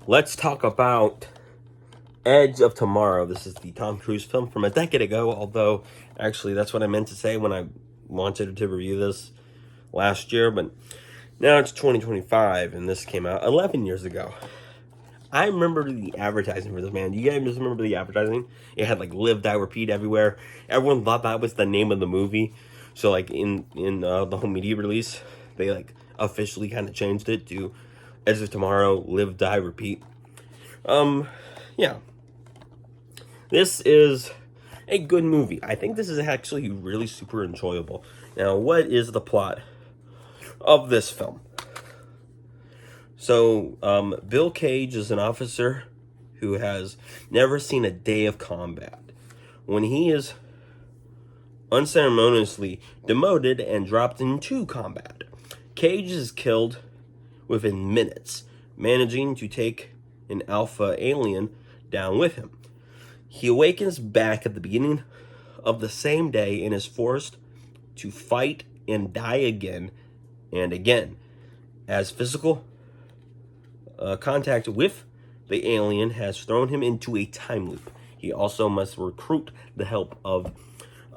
let's talk about Edge of Tomorrow. This is the Tom Cruise film from a decade ago, although actually that's what I meant to say when I wanted to review this last year, but now it's 2025 and this came out 11 years ago. I remember the advertising for this, man. Do you guys just remember the advertising? It had like "Live, Die, Repeat" everywhere. Everyone thought that was the name of the movie. So like in the home media release, they like officially kind of changed it to "Edge of Tomorrow, Live, Die, Repeat." Yeah. This is a good movie. I think this is actually really super enjoyable. Now, what is the plot of this film? So, Bill Cage is an officer who has never seen a day of combat. When he is unceremoniously demoted and dropped into combat, Cage is killed within minutes, managing to take an alpha alien down with him. He awakens back at the beginning of the same day and is forced to fight and die again and again, as physical contact with the alien has thrown him into a time loop. He also must recruit the help of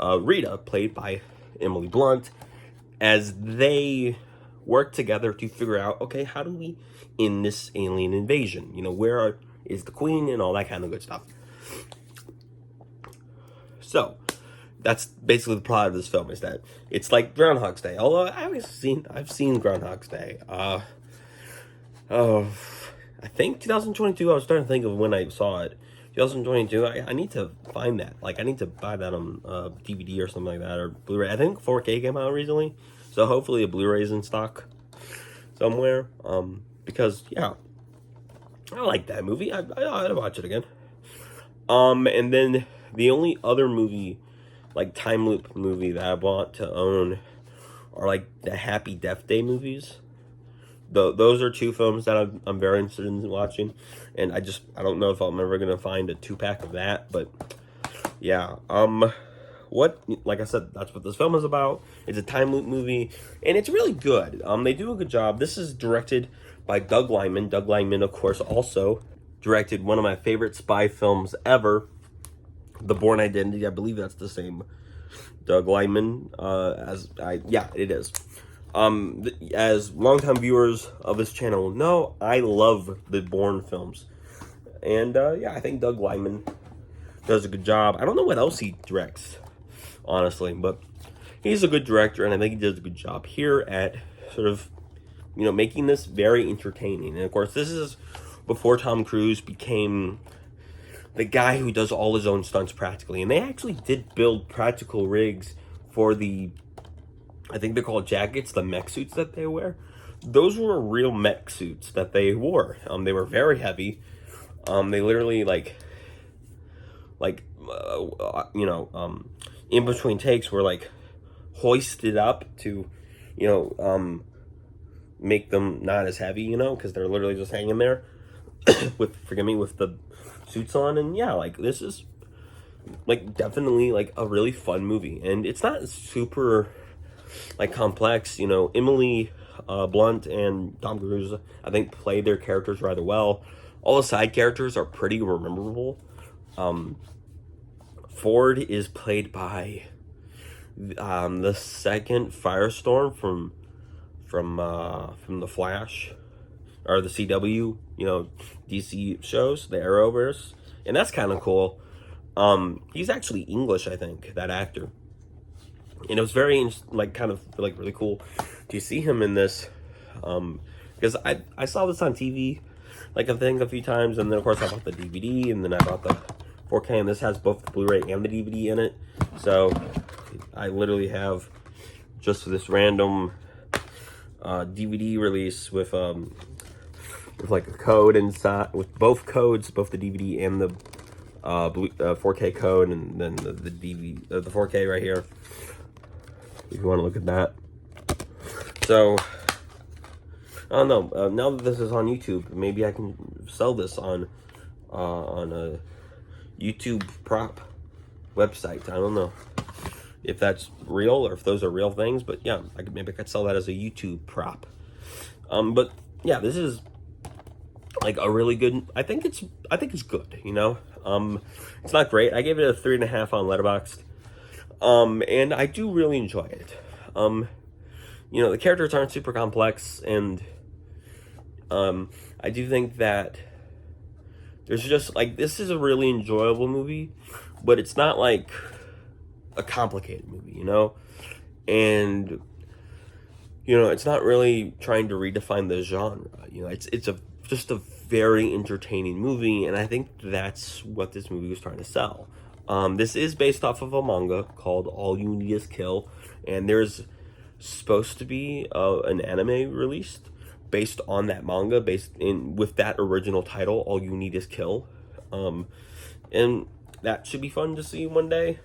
Rita, played by Emily Blunt, as they work together to figure out, okay, how do we end this alien invasion? You know, where is the queen and all that kind of good stuff. So, that's basically the plot of this film, is that it's like Groundhog's Day. Although I've seen Groundhog's Day. I think 2022. I was trying to think of when I saw it. 2022. I need to find that. Like, I need to buy that on DVD or something like that, or Blu-ray. I think 4K came out recently, so hopefully a Blu-ray is in stock somewhere. Because yeah, I like that movie. I'd watch it again. And then the only other movie, like time loop movie, that I want to own are like the Happy Death Day movies. Those are two films that I'm very interested in watching, and I don't know if I'm ever gonna find a 2-pack of that, but yeah. Like I said, that's what this film is about. It's a time loop movie, and it's really good. They do a good job. This is directed by Doug Liman. Doug Liman, of course, also directed one of my favorite spy films ever, The Bourne Identity. I believe that's the same Doug Liman. Yeah, it is. As longtime viewers of this channel know, I love the Bourne films, and yeah, I think Doug Liman does a good job. I don't know what else he directs, honestly, but he's a good director, and I think he does a good job here at sort of, you know, making this very entertaining. And of course, this is before Tom Cruise became the guy who does all his own stunts practically, and they actually did build practical rigs for the, I think they're called jackets, the mech suits that they wear. Those were real mech suits that they wore. They were very heavy. They literally in between takes were like hoisted up to, make them not as heavy, because they're literally just hanging there with the suits on. And yeah, like, this is like definitely like a really fun movie, and it's not super like complex. Emily Blunt and Tom Cruise, I think, play their characters rather well. All the side characters are pretty memorable. Ford is played by the second Firestorm from the Flash, or the CW, DC shows, the Arrowverse, and that's kind of cool. He's actually English, I think, that actor. And it was very, really cool to see him in this, because I saw this on TV, I think a few times, and then of course I bought the DVD, and then I bought the 4K, and this has both the Blu-ray and the DVD in it. So I literally have just this random DVD release with like a code inside, with both codes, both the DVD and the 4K code, and then the DVD, the 4K right here, if you want to look at that. So I don't know. Now that this is on YouTube, maybe I can sell this on a YouTube prop website. I don't know if that's real or if those are real things, but yeah, maybe I could sell that as a YouTube prop. But yeah, this is like a really good. I think it's good. You know, it's not great. I gave it a 3.5 on Letterboxd. And I do really enjoy it. You know, the characters aren't super complex, and I do think that there's just like, this is a really enjoyable movie, but it's not like a complicated movie, you know? And you know, it's not really trying to redefine the genre. You know, it's just a very entertaining movie, and I think that's what this movie was trying to sell. This is based off of a manga called All You Need Is Kill, and there's supposed to be an anime released based on that manga, based in with that original title, All You Need Is Kill, and that should be fun to see one day.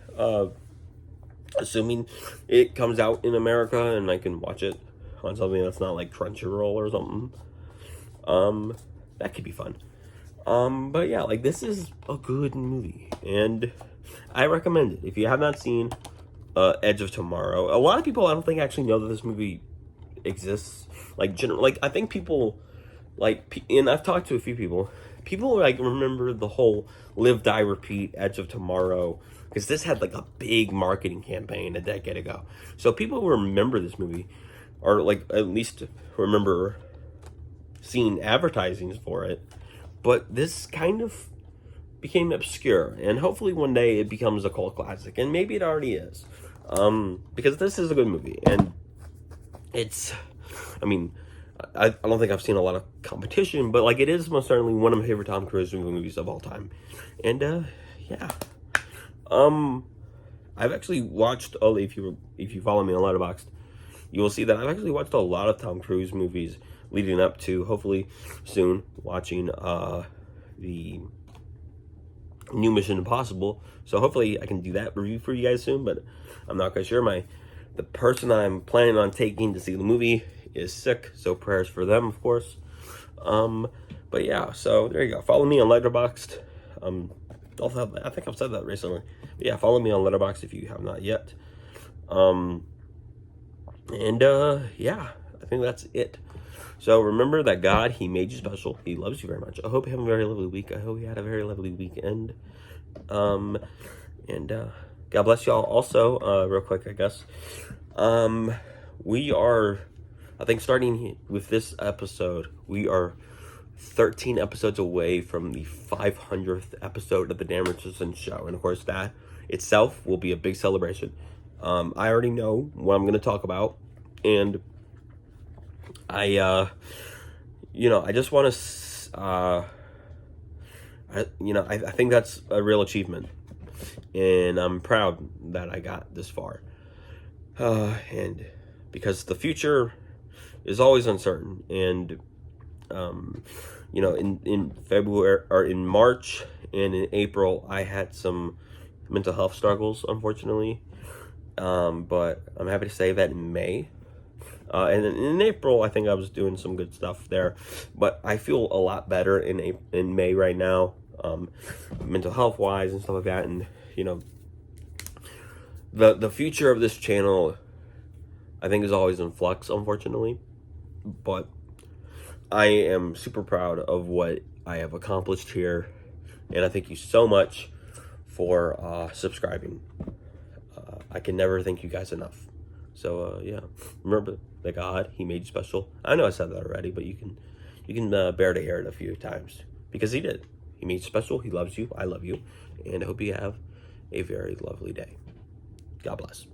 Assuming it comes out in America and I can watch it on something that's not like Crunchyroll or something. That could be fun. But yeah, like, this is a good movie, and I recommend it. If you have not seen Edge of Tomorrow, a lot of people I don't think actually know that this movie exists. Like, like, I think people, like, and I've talked to a few people, like remember the whole Live, Die, Repeat, Edge of Tomorrow, because this had like a big marketing campaign a decade ago. So people who remember this movie, or like at least remember seeing advertisings for it, but this kind of became obscure, and hopefully one day it becomes a cult classic, and maybe it already is, because this is a good movie, and it's, I mean, I don't think I've seen a lot of competition, but like, it is most certainly one of my favorite Tom Cruise movies of all time. And yeah, I've actually watched, if you follow me on Letterboxd, you will see that I've actually watched a lot of Tom Cruise movies leading up to, hopefully soon, watching the new Mission Impossible. So hopefully I can do that review for you guys soon, but I'm not quite sure. The person I'm planning on taking to see the movie is sick, so prayers for them, of course. But yeah, so there you go. Follow me on Letterboxd. Also, I think I've said that recently. But yeah, follow me on Letterboxd if you have not yet. Yeah, I think that's it. So remember that God, He made you special. He loves you very much. I hope you have a very lovely week. I hope you had a very lovely weekend. God bless y'all. Also, real quick, I guess, we are, I think, starting with this episode, we are 13 episodes away from the 500th episode of the Dan Richardson Show, and of course that itself will be a big celebration. I already know what I'm going to talk about, and I just want to, I think that's a real achievement, and I'm proud that I got this far, and because the future is always uncertain, and, in February, or in March and in April, I had some mental health struggles, unfortunately, but I'm happy to say that in May, and in April, I think I was doing some good stuff there, but I feel a lot better in May right now, mental health wise and stuff like that. And the future of this channel, I think, is always in flux, unfortunately, but I am super proud of what I have accomplished here, and I thank you so much for subscribing. I can never thank you guys enough. So yeah, remember that God, He made you special. I know I said that already, but you can bear to hear it a few times, because He did. He made you special. He loves you. I love you, and I hope you have a very lovely day. God bless.